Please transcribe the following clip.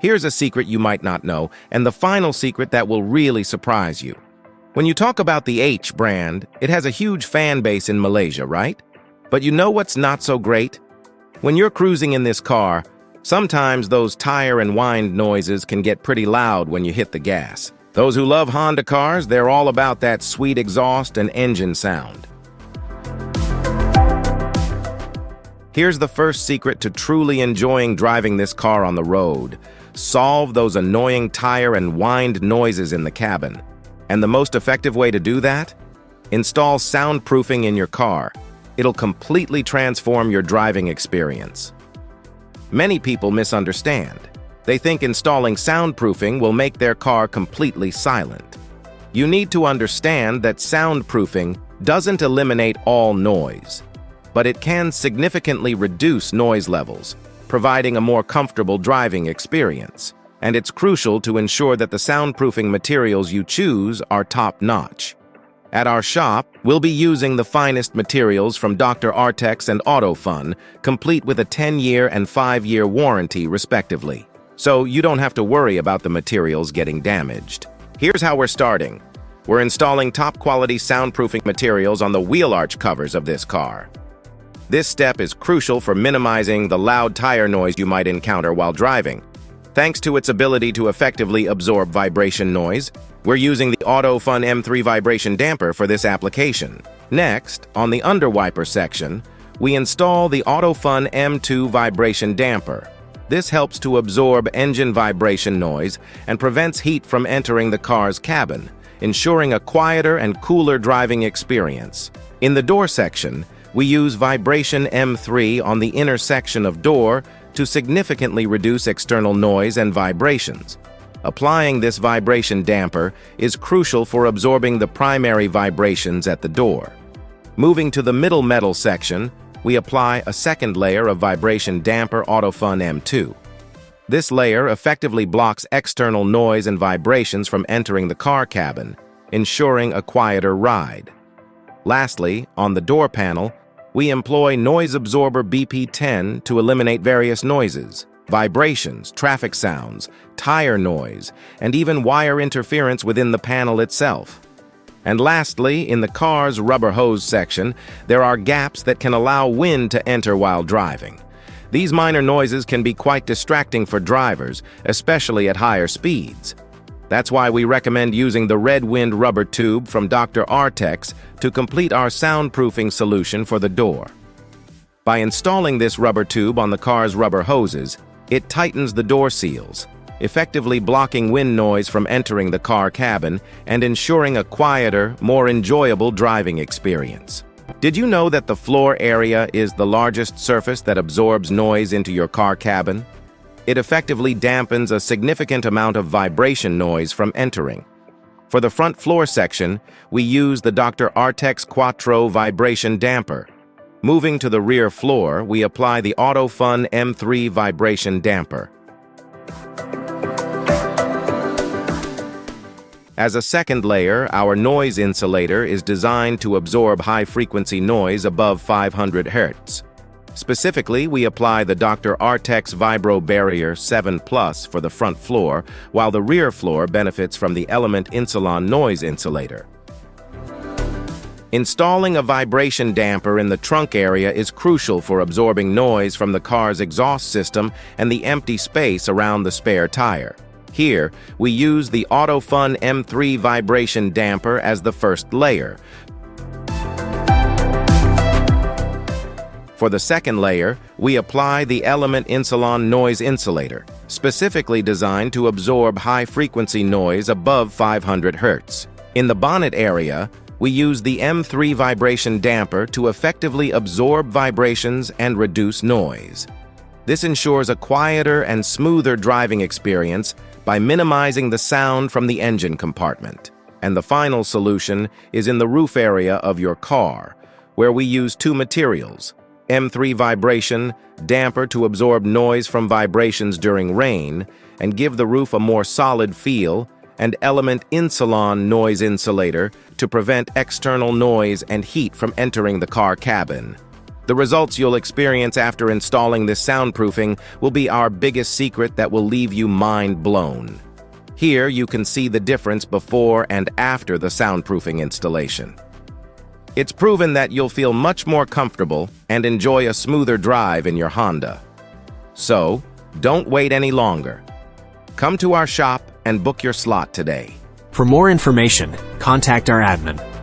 Here's a secret you might not know, and the final secret that will really surprise you. When you talk about the H brand, it has a huge fan base in Malaysia, right? But you know what's not so great? When you're cruising in this car, sometimes those tire and wind noises can get pretty loud when you hit the gas. Those who love Honda cars, they're all about that sweet exhaust and engine sound. Here's the first secret to truly enjoying driving this car on the road. Solve those annoying tire and wind noises in the cabin. And the most effective way to do that? Install soundproofing in your car. It'll completely transform your driving experience. Many people misunderstand. They think installing soundproofing will make their car completely silent. You need to understand that soundproofing doesn't eliminate all noise, but it can significantly reduce noise levels, providing a more comfortable driving experience. And it's crucial to ensure that the soundproofing materials you choose are top-notch. At our shop, we'll be using the finest materials from Dr. Artex and AutoFun, complete with a 10-year and 5-year warranty, respectively. So you don't have to worry about the materials getting damaged. Here's how we're starting. We're installing top-quality soundproofing materials on the wheel arch covers of this car. This step is crucial for minimizing the loud tire noise you might encounter while driving. Thanks to its ability to effectively absorb vibration noise, we're using the AutoFun M3 vibration damper for this application. Next, on the underwiper section, we install the AutoFun M2 vibration damper. This helps to absorb engine vibration noise and prevents heat from entering the car's cabin, ensuring a quieter and cooler driving experience. In the door section, we use Vibration M3 on the inner section of door to significantly reduce external noise and vibrations. Applying this vibration damper is crucial for absorbing the primary vibrations at the door. Moving to the middle metal section, we apply a second layer of vibration damper AutoFun M2. This layer effectively blocks external noise and vibrations from entering the car cabin, ensuring a quieter ride. Lastly, on the door panel, we employ Noise Absorber BP10 to eliminate various noises, vibrations, traffic sounds, tire noise, and even wire interference within the panel itself. And lastly, in the car's rubber hose section, there are gaps that can allow wind to enter while driving. These minor noises can be quite distracting for drivers, especially at higher speeds. That's why we recommend using the Red Wind rubber tube from Dr. Artex to complete our soundproofing solution for the door. By installing this rubber tube on the car's rubber hoses, it tightens the door seals, effectively blocking wind noise from entering the car cabin and ensuring a quieter, more enjoyable driving experience. Did you know that the floor area is the largest surface that absorbs noise into your car cabin? It effectively dampens a significant amount of vibration noise from entering. For the front floor section, we use the Dr. Artex Quattro vibration damper. Moving to the rear floor, we apply the AutoFun M3 vibration damper. As a second layer, our noise insulator is designed to absorb high-frequency noise above 500 Hz. Specifically, we apply the Dr. Artex Vibro Barrier 7 Plus for the front floor, while the rear floor benefits from the Element Insulon noise insulator. Installing a vibration damper in the trunk area is crucial for absorbing noise from the car's exhaust system and the empty space around the spare tire. Here, we use the AutoFun M3 vibration damper as the first layer. For the second layer, we apply the Element Insulon noise insulator, specifically designed to absorb high-frequency noise above 500 Hz. In the bonnet area, we use the M3 vibration damper to effectively absorb vibrations and reduce noise. This ensures a quieter and smoother driving experience by minimizing the sound from the engine compartment. And the final solution is in the roof area of your car, where we use two materials: M3 vibration damper to absorb noise from vibrations during rain and give the roof a more solid feel, and Element Insulon noise insulator to prevent external noise and heat from entering the car cabin. The results you'll experience after installing this soundproofing will be our biggest secret that will leave you mind blown. Here you can see the difference before and after the soundproofing installation. It's proven that you'll feel much more comfortable and enjoy a smoother drive in your Honda. So, don't wait any longer. Come to our shop and book your slot today. For more information, contact our admin.